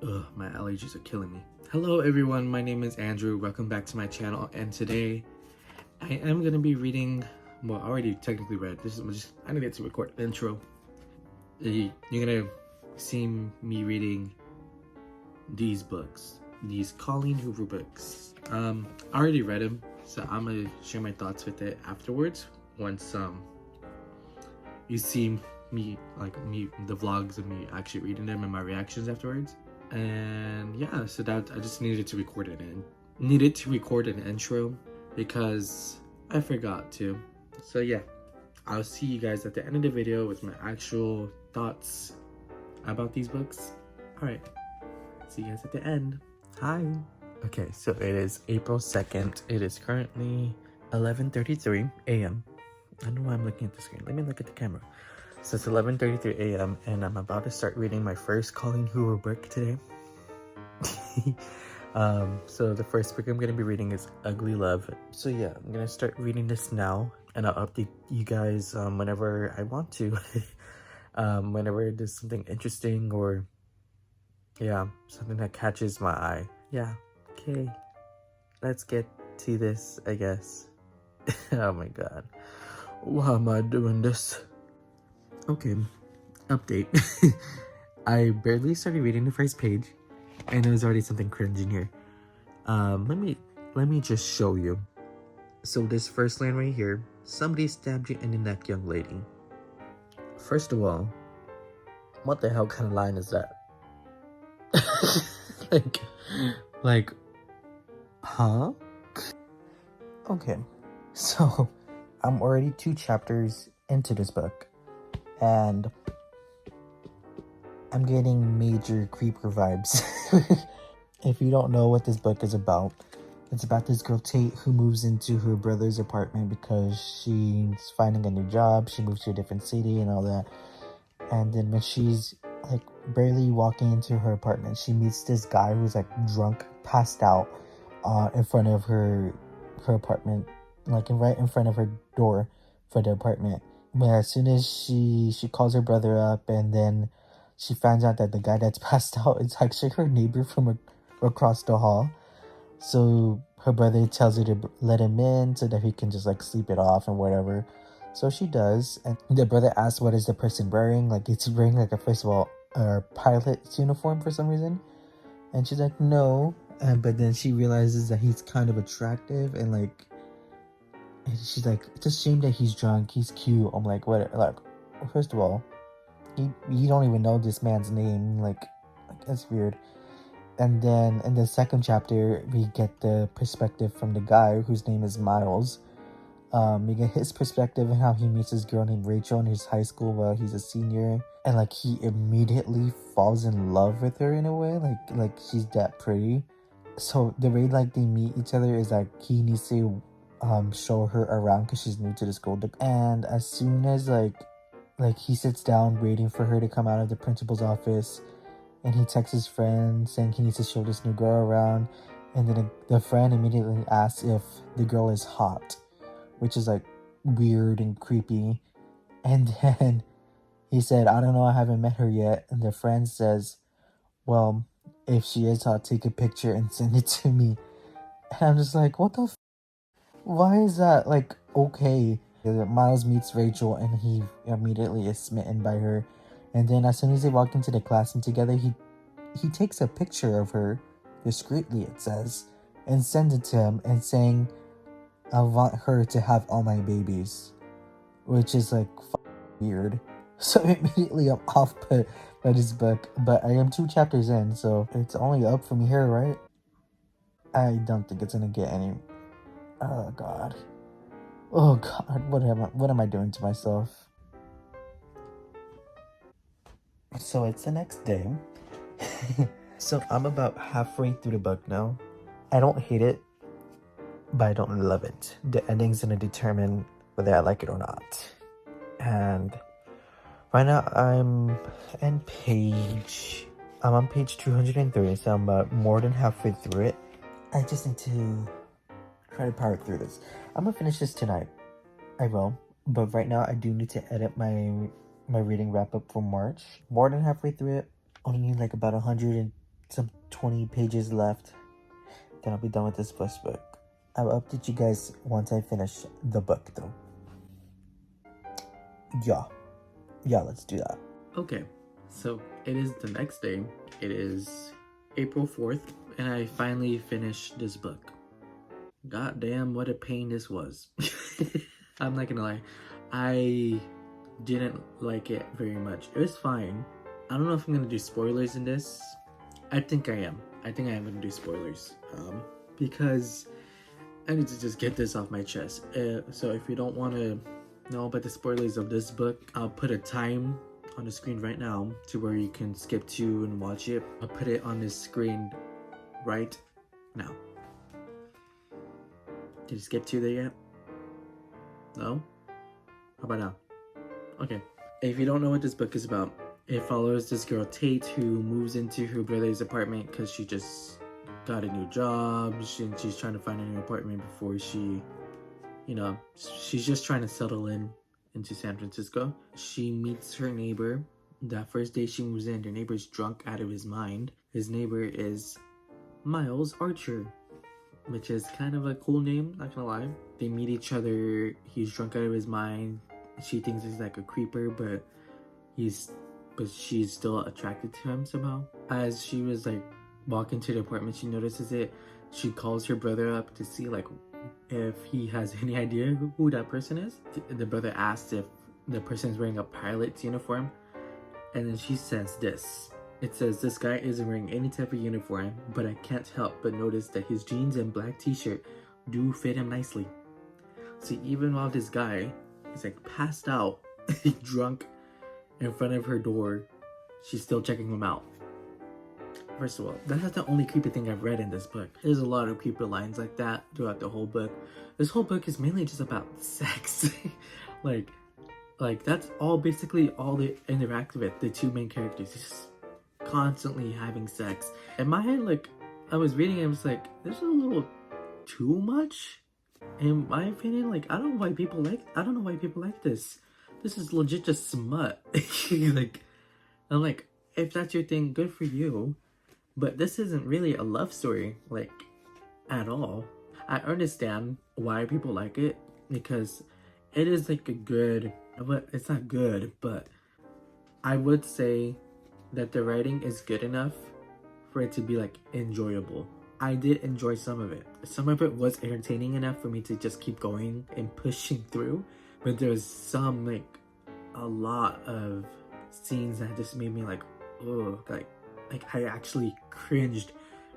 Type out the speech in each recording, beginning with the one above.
Ugh, my allergies are killing me. Hello everyone, my name is Andrew. Welcome back to my channel, and today I am gonna be reading, well, I already technically read. I needed to record an intro. You're gonna see me reading these books, these Colleen Hoover books. I already read them, so I'm gonna share my thoughts with it afterwards. Once you see me the vlogs of me actually reading them and my reactions afterwards. And yeah, so that I just needed to record an intro because I forgot to. So yeah, I'll see you guys at the end of the video with my actual thoughts about these books. All right, see you guys at the end. Hi. Okay, so it is April 2nd. It is currently 11:33 a.m. I don't know why I'm looking at the screen. Let me look at the camera. So it's 11:33 a.m. and I'm about to start reading my first Colleen Hoover book today. So the first book I'm going to be reading is Ugly Love. So yeah, I'm going to start reading this now, and I'll update you guys whenever I want to. Whenever there's something interesting or yeah, something that catches my eye. Yeah, okay, let's get to this, I guess. Oh my god, why am I doing this? Okay, update. I barely started reading the first page, and there was already something cringe in here. Let me just show you. So this first line right here: somebody stabbed you in the neck, young lady. First of all, what the hell kind of line is that? like, huh? Okay, so I'm already 2 chapters into this book, and I'm getting major creeper vibes. If you don't know what this book is about, it's about this girl Tate who moves into her brother's apartment because she's finding a new job. She moves to a different city and all that. And then when she's like barely walking into her apartment, she meets this guy who's like drunk, passed out in front of her apartment, like right in front of her door for the apartment. But as soon as she calls her brother up, and then she finds out that the guy that's passed out is actually her neighbor from across the hall. So her brother tells her to let him in so that he can just like sleep it off and whatever. So she does, and the brother asks what is the person wearing. Like, it's wearing like a pilot's uniform for some reason. And she's like, no. But then she realizes that he's kind of attractive, and like, and she's like, it's a shame that he's drunk. He's cute. I'm like, what? Like, first of all, you don't even know this man's name. Like that's weird. And then in the second chapter, we get the perspective from the guy whose name is Miles. We get his perspective and how he meets this girl named Rachel in his high school while he's a senior, and like he immediately falls in love with her in a way, like she's that pretty. So the way like they meet each other is like he needs to show her around because she's new to the school, and as soon as like he sits down waiting for her to come out of the principal's office, and he texts his friend saying he needs to show this new girl around, and then the friend immediately asks if the girl is hot, which is like weird and creepy. And then he said, I don't know, I haven't met her yet. And the friend says, well, if she is hot, take a picture and send it to me. And I'm just like, what the why is that like okay? Miles meets Rachel and he immediately is smitten by her. And then as soon as they walk into the classroom together, he takes a picture of her, discreetly it says, and sends it to him and saying, I want her to have all my babies, which is like weird. So immediately I'm off by this book, but I am 2 chapters in, so it's only up from here, right? I don't think it's gonna get any. Oh god, what am I doing to myself? So it's the next day. So I'm about halfway through the book now. I don't hate it, but I don't love it. The ending's gonna determine whether I like it or not. And right now I'm on page 203, so I'm about more than halfway through it. I just need to try to power through this. I'm gonna finish this tonight. I will, but right now I do need to edit my reading wrap up for March. More than halfway through it. Only like about 100 some 20 pages left. Then I'll be done with this first book. I'll update you guys once I finish the book though. Yeah, let's do that. Okay, so it is the next day. It is April 4th, and I finally finished this book. God damn, what a pain this was. I'm not gonna lie. I didn't like it very much. It was fine. I don't know if I'm gonna do spoilers in this. I think I am. I think I am gonna do spoilers. Because I need to just get this off my chest. So if you don't want to know about the spoilers of this book, I'll put a time on the screen right now to where you can skip to and watch it. I'll put it on this screen right now. Did you skip to there yet? No? How about now? Okay. If you don't know what this book is about, it follows this girl Tate who moves into her brother's apartment because she just got a new job and she's trying to find a new apartment before she, she's just trying to settle into San Francisco. She meets her neighbor. That first day she moves in, their neighbor's drunk out of his mind. His neighbor is Miles Archer, which is kind of a cool name, not gonna lie. They meet each other. He's drunk out of his mind. She thinks he's like a creeper, but she's still attracted to him somehow. As she was like walking to the apartment, she notices it. She calls her brother up to see like if he has any idea who that person is. The brother asks if the person is wearing a pilot's uniform, and then she says this. It says, "This guy isn't wearing any type of uniform, but I can't help but notice that his jeans and black t-shirt do fit him nicely." So even while this guy is like passed out, drunk in front of her door, she's still checking him out. First of all, that's not the only creepy thing I've read in this book. There's a lot of creepy lines like that throughout the whole book. This whole book is mainly just about sex. like that's all basically all they interact with, the two main characters. Just constantly having sex. In my head, like, I was reading it, I was like, there's a little too much. In my opinion, like, I don't know why people like this. This is legit just smut. Like, I'm like, if that's your thing, good for you. But this isn't really a love story, like, at all. I understand why people like it, because it is like a good, but it's not good, but I would say that the writing is good enough for it to be like enjoyable. I did enjoy some of it. Some of it was entertaining enough for me to just keep going and pushing through, but there's some like a lot of scenes that just made me like, oh, like I actually cringed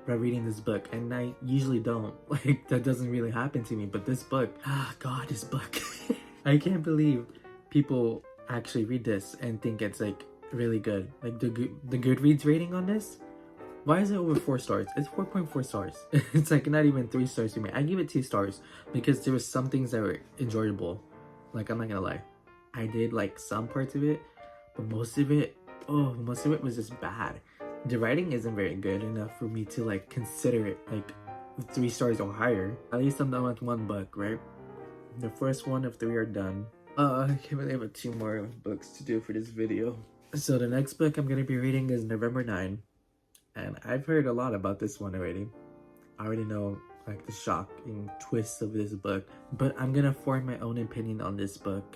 by reading this book, and I usually don't. Like, that doesn't really happen to me, but this book, God, this book. I can't believe people actually read this and think it's like really good. Like the Goodreads rating on this, why is it over 4 stars? It's 4.4 stars. It's like not even 3 stars to me. I give it 2 stars because there was some things that were enjoyable. Like, I'm not gonna lie, I did like some parts of it, but most of it was just bad. The writing isn't very good enough for me to like consider it like 3 stars or higher. At least I'm done with 1 book, right? The first one of 3 are done. I can't believe I have 2 more books to do for this video. So the next book I'm gonna be reading is November 9. And I've heard a lot about this one already. I already know like the shocking twists of this book. But I'm gonna form my own opinion on this book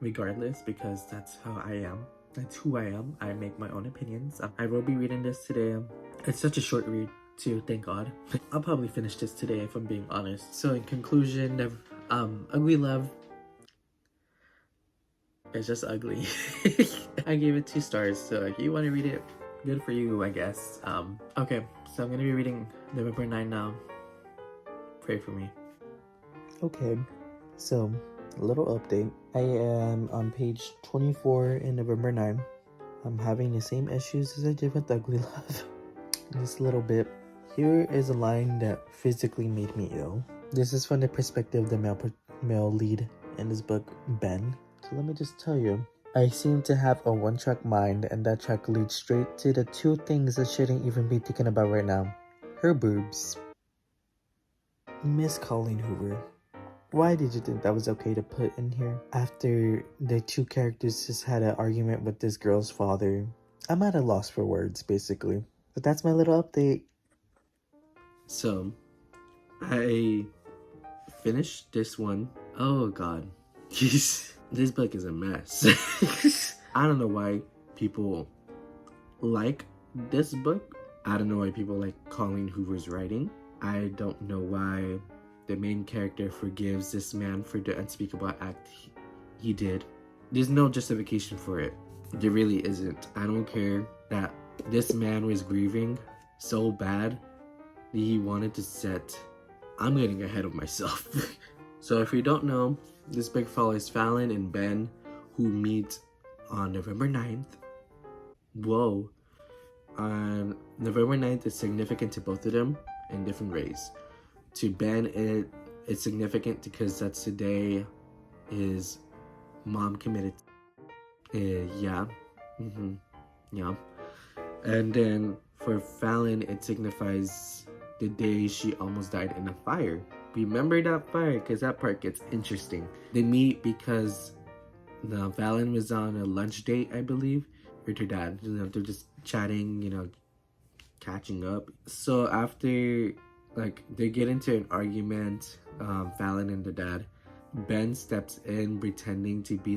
regardless, because that's how I am. That's who I am. I make my own opinions. I will be reading this today. It's such a short read too, thank God. I'll probably finish this today if I'm being honest. So in conclusion, Ugly Love, it's just ugly. I gave it 2 stars, so if you want to read it, good for you, I guess. Okay, so I'm gonna be reading November 9 now. Pray for me. Okay, so a little update. I am on page 24 in November 9. I'm having the same issues as I did with Ugly Love. Just a little bit. Here is a line that physically made me ill. This is from the perspective of the male lead in this book, Ben. So let me just tell you, I seem to have a one-track mind, and that track leads straight to the 2 things I shouldn't even be thinking about right now. Her boobs. Miss Colleen Hoover. Why did you think that was okay to put in here? After the 2 characters just had an argument with this girl's father. I'm at a loss for words, basically. But that's my little update. So, I finished this one. Oh god. This book is a mess. I don't know why people like this book. I don't know why people like Colleen Hoover's writing. I don't know why the main character forgives this man for the unspeakable act he did. There's no justification for it. There really isn't. I don't care that this man was grieving so bad that he wanted to set... I'm getting ahead of myself. So if you don't know, this book follows Fallon and Ben, who meet on November 9th. Whoa. November 9th is significant to both of them in different ways. To Ben, it's significant because that's the day his mom committed. Yeah. And then for Fallon, it signifies the day she almost died in a fire. Remember that fire, because that part gets interesting. They meet because Fallon was on a lunch date, I believe, with her dad. They're just chatting, catching up. So after, they get into an argument, Fallon and the dad. Ben steps in pretending to be,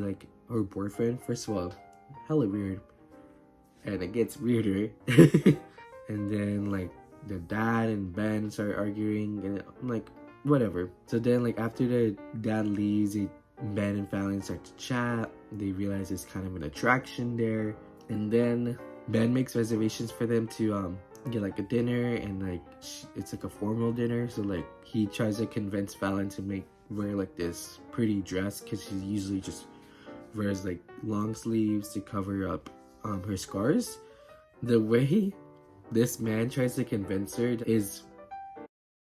her boyfriend. First of all, hella weird. And it gets weirder. And then, the dad and Ben start arguing, and I'm like, whatever. So then, after the dad leaves, Ben and Fallon start to chat. They realize there's kind of an attraction there. And then Ben makes reservations for them to get a dinner, and it's a formal dinner. So he tries to convince Fallon to wear this pretty dress, because she usually just wears long sleeves to cover up her scars. The way this man tries to convince her is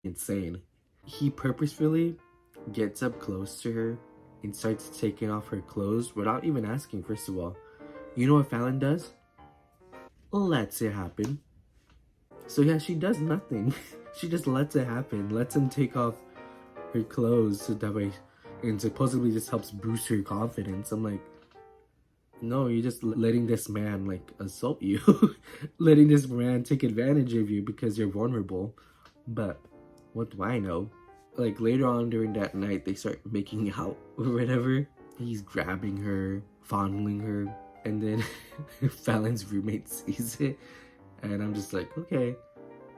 insane. He purposefully gets up close to her and starts taking off her clothes without even asking, first of all. You know what Fallon does? Lets it happen. So yeah, she does nothing. She just lets it happen. Lets him take off her clothes so that way, and supposedly this helps boost her confidence. I'm like, no, you're just letting this man assault you. Letting this man take advantage of you because you're vulnerable. But what do I know? Later on during that night, they start making out or whatever. He's grabbing her, fondling her, and then Fallon's roommate sees it, and I'm just like, okay,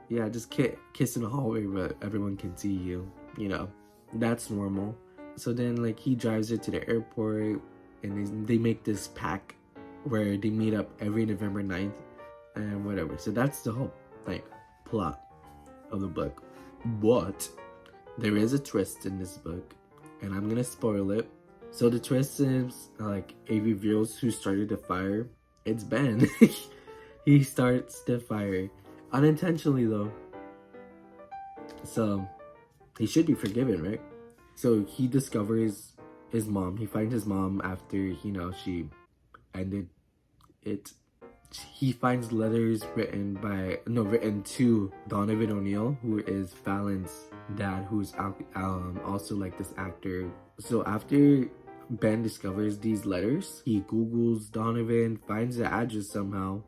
yeah, just kiss in the hallway where everyone can see you, that's normal. So then he drives her to the airport, and they make this pact where they meet up every November 9th and whatever. So that's the whole plot of the book. But there is a twist in this book, and I'm gonna spoil it. So the twist is it reveals who started the fire. It's Ben. He starts the fire unintentionally though, so he should be forgiven, right? So he discovers his mom. He finds his mom after she ended it. He finds letters written to Donovan O'Neill, who is Fallon's dad, who's also this actor. So after Ben discovers these letters, he Googles Donovan, finds the address somehow.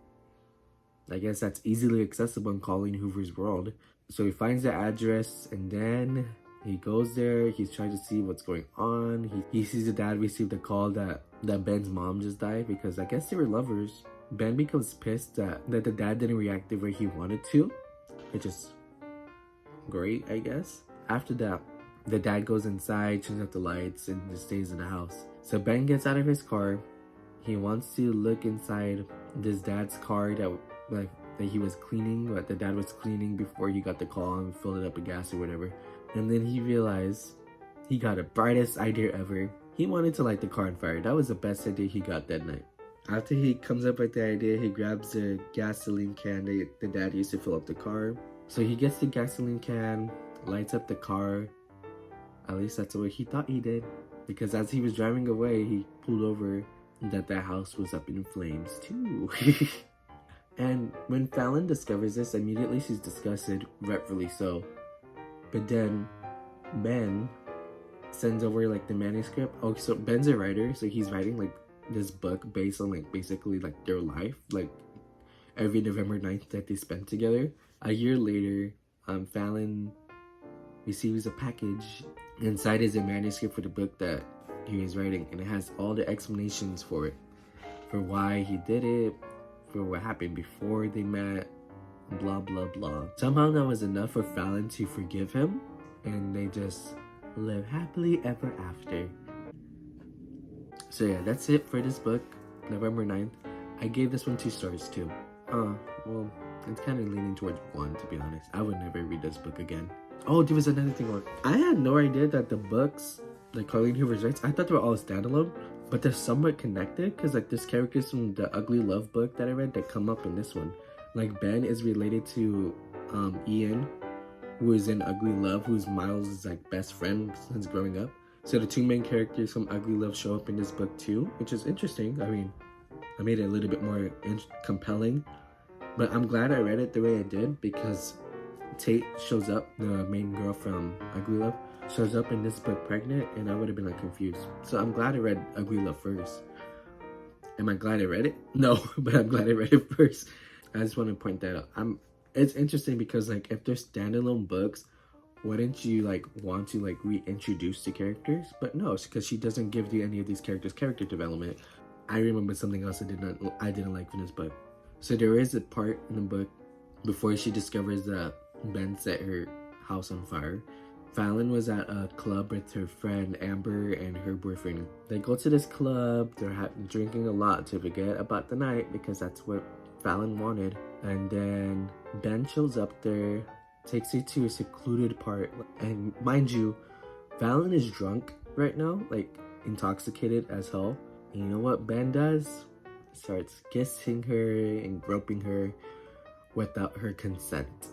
I guess that's easily accessible in Colleen Hoover's world. So he finds the address, and then he goes there. He's trying to see what's going on. He sees the dad received a call that Ben's mom just died, because I guess they were lovers. Ben becomes pissed that the dad didn't react the way he wanted to, which is great, I guess. After that, the dad goes inside, turns off the lights, and just stays in the house. So Ben gets out of his car. He wants to look inside this dad's car that he was cleaning, what the dad was cleaning before he got the call and filled it up with gas or whatever. And then he realized he got the brightest idea ever. He wanted to light the car on fire. That was the best idea he got that night. After he comes up with the idea, he grabs the gasoline can that the dad used to fill up the car. So he gets the gasoline can, lights up the car. At least that's what he thought he did. Because as he was driving away, he pulled over that the house was up in flames too. And when Fallon discovers this, immediately she's disgusted, rightfully so. But then Ben sends over the manuscript. Oh, so Ben's a writer, so he's writing this book based on basically their life. every November 9th that they spent together. A year later, Fallon receives a package. Inside is a manuscript for the book that he was writing, and it has all the explanations for it, for why he did it, for what happened before they met, blah blah blah. Somehow that was enough for Fallon to forgive him, and they just live happily ever after. So yeah, that's it for this book, November 9th. I gave this one 2 stars too. Well, it's kind of leaning towards 1, to be honest. I would never read this book again. Oh, there was another thing. I had no idea that the books, like Colleen Hoover's writes, I thought they were all standalone, but they're somewhat connected, because like there's characters from the Ugly Love book that I read that come up in this one. Like Ben is related to Ian, who is in Ugly Love, who's Miles' like best friend since growing up. So the 2 main characters from Ugly Love show up in this book too, which is interesting. I mean, I made it a little bit more compelling, but I'm glad I read it the way I did, because Tate shows up, the main girl from Ugly Love, shows up in this book pregnant, and I would have been like confused. So I'm glad I read Ugly Love first. Am I glad I read it? No, but I'm glad I read it first. I just want to point that out. It's interesting because like if they're standalone books, wouldn't you like want to like reintroduce the characters? But no, it's because she doesn't give you any of these characters character development. I remember something else I didn't like from this book. So there is a part in the book before she discovers that Ben set her house on fire. Fallon was at a club with her friend Amber and her boyfriend. They go to this club, they're drinking a lot to forget about the night, because that's what Fallon wanted. And then Ben shows up there, takes her to a secluded part, and mind you, Fallon is drunk right now, like intoxicated as hell. And you know what Ben does? Starts kissing her and groping her without her consent,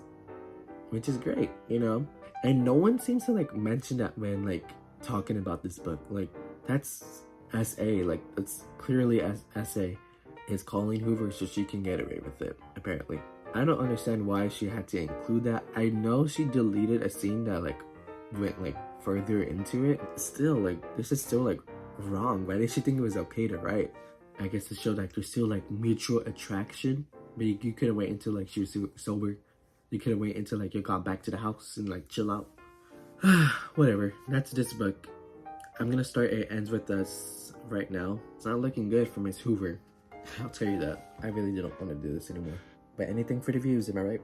which is great, you know. And no one seems to like mention that when like talking about this book. Like that's SA, like it's clearly SA. Is Colleen Hoover so she can get away with it, apparently. I don't understand why she had to include that. I know she deleted a scene that like went like further into it. Still, like this is still like wrong. Why did she think it was okay to write? I guess to show like there's still like mutual attraction. But you couldn't wait until like she was sober. You couldn't wait until like you got back to the house and like chill out. Whatever, that's this book. I'm gonna start It Ends With Us right now. It's not looking good for Miss Hoover. I'll tell you that. I really don't want to do this anymore. But anything for the views, am I right?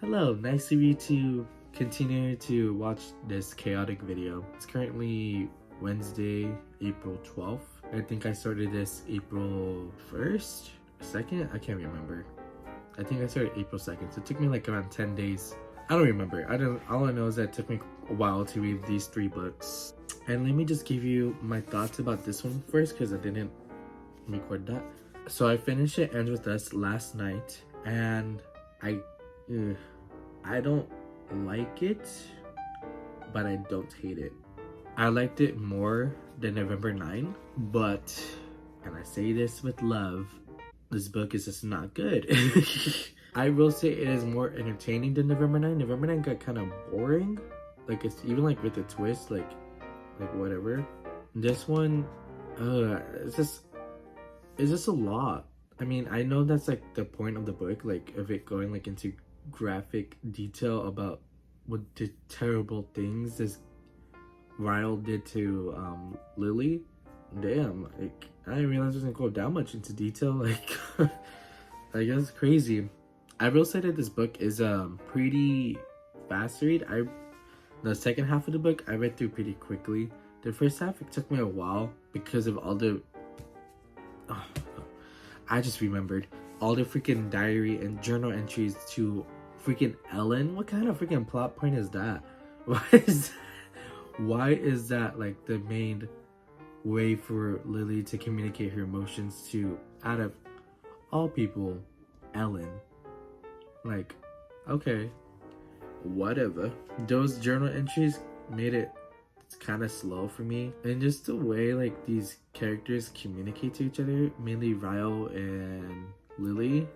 Hello, nice of you to continue to watch this chaotic video. It's currently Wednesday, April 12th. I think I started this April 1st? 2nd? I can't remember. I think I started April 2nd. So it took me like around 10 days. I don't remember. All I know is that it took me a while to read these 3 books. And let me just give you my thoughts about this one first, because I didn't record that. So I finished It Ends With Us last night, and I don't like it, but I don't hate it. I liked it more than November 9, but, and I say this with love, this book is just not good. I will say it is more entertaining than November 9. November 9 got kind of boring. Like, it's even like with the twist, like whatever. This one, it's just a lot. I mean, I know that's like the point of the book, like of it going like into graphic detail about what the terrible things this Ryle did to Lily. Damn, like I didn't realize it was gonna go down much into detail. Like, I guess crazy. I will say that this book is pretty fast read. The second half of the book I read through pretty quickly. The first half it took me a while because of all the. Oh, I just remembered all the freaking diary and journal entries to freaking Ellen. What kind of freaking plot point is that? Why is that like the main way for Lily to communicate her emotions to, out of all people, Ellen? Like, okay, whatever. Those journal entries made it kind of slow for me, and just the way like these characters communicate to each other, mainly Ryle and Lily,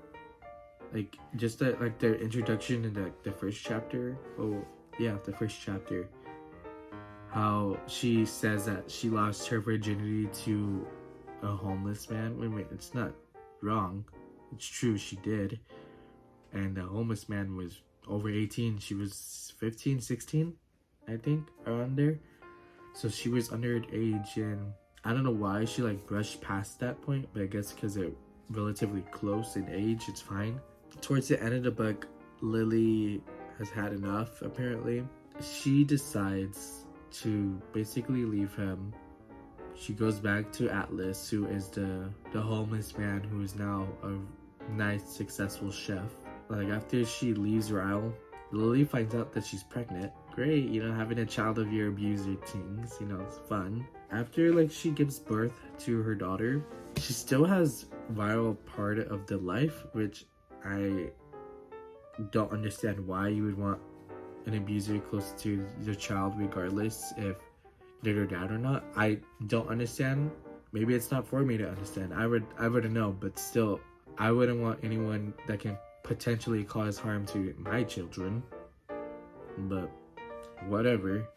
like just that, like their introduction in the first chapter. Oh yeah, the first chapter, how she says that she lost her virginity to a homeless man. Wait, it's not wrong. It's true, she did. And the homeless man was over 18. She was 15, 16, I think, around there. So she was underage, and I don't know why she like brushed past that point, but I guess because they're relatively close in age, it's fine. Towards the end of the book, Lily has had enough, apparently. She decides to basically leave him. She goes back to Atlas, who is the homeless man who is now a nice, successful chef. Like, after she leaves Ryle, Lily finds out that she's pregnant. Great, you know, having a child of your abuser teens, you know, it's fun. After, like, she gives birth to her daughter, she still has viral part of the life, which I don't understand why you would want an abuser close to your child, regardless if they're your dad or not. I don't understand. Maybe it's not for me to understand. I wouldn't know, but still, I wouldn't want anyone that can potentially cause harm to my children. But whatever.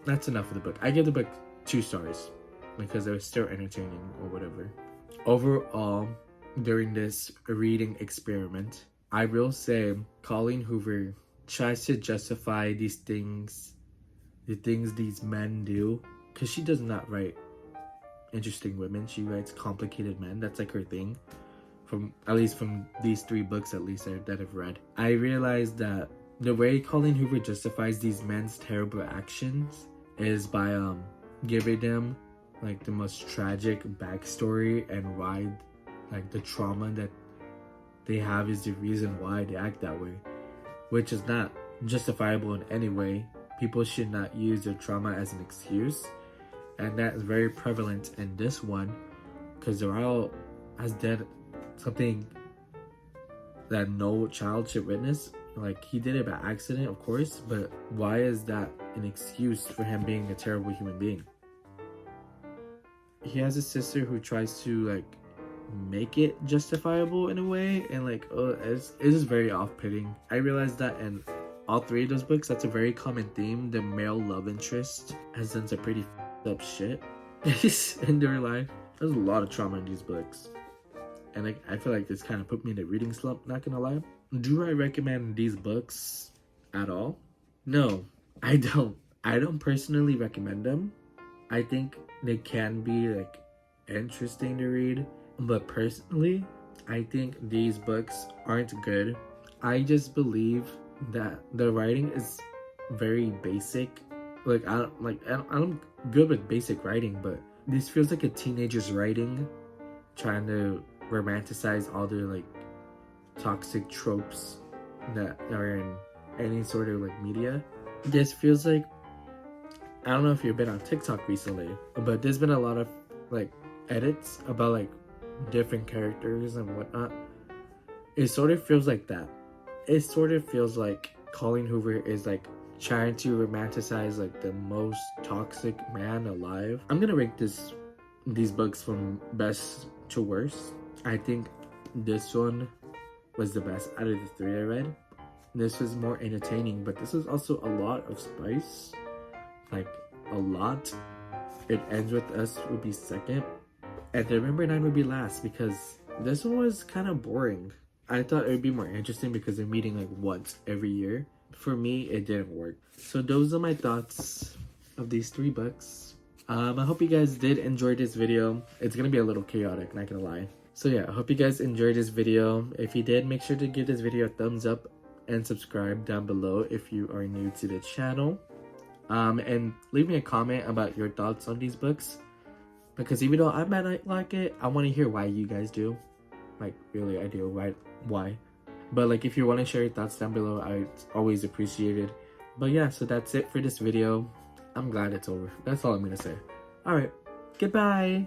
That's enough of the book. I give the book 2 stars because it was still entertaining or whatever. Overall, during this reading experiment, I will say Colleen Hoover tries to justify these things, the things these men do, because she does not write interesting women. She writes complicated men. That's like her thing. At least from these 3 books that I've read. I realized that the way Colleen Hoover justifies these men's terrible actions is by giving them like the most tragic backstory, and why like the trauma that they have is the reason why they act that way, which is not justifiable in any way. People should not use their trauma as an excuse, and that is very prevalent in this one, because they're all has done something that no child should witness. Like, he did it by accident, of course, but why is that an excuse for him being a terrible human being? He has a sister who tries to like make it justifiable in a way, and like, it's just very off-putting. I realized that in all 3 of those books, that's a very common theme. The male love interest has done some pretty up shit in their life. There's a lot of trauma in these books, and like, I feel like this kind of put me in a reading slump, not gonna lie. Do I recommend these books at all? No, I don't. I don't personally recommend them. I think they can be like interesting to read, but personally, I think these books aren't good. I just believe that the writing is very basic. Like, I'm good with basic writing, but this feels like a teenager's writing, trying to romanticize all the like toxic tropes that are in any sort of like media. This feels like, I don't know if you've been on TikTok recently, but there's been a lot of like edits about like different characters and whatnot. It sort of feels like that. It sort of feels like Colleen Hoover is like trying to romanticize like the most toxic man alive. I'm gonna rank these books from best to worst. I think this one was the best out of the 3 I read. This was more entertaining, but this is also a lot of spice. Like, a lot. It Ends With Us would be second, and The Remember 9 would be last, because this one was kind of boring. I thought it would be more interesting because they're meeting like once every year. For me, it didn't work. So those are my thoughts of these 3 books. I hope you guys did enjoy this video. It's gonna be a little chaotic, not gonna lie. So yeah, I hope you guys enjoyed this video. If you did, make sure to give this video a thumbs up and subscribe down below if you are new to the channel. And leave me a comment about your thoughts on these books, because even though I might not like it, I want to hear why you guys do. Like, really, I do. Why? But like, if you want to share your thoughts down below, I always appreciate it. But yeah, so that's it for this video. I'm glad it's over. That's all I'm gonna say. Alright, goodbye!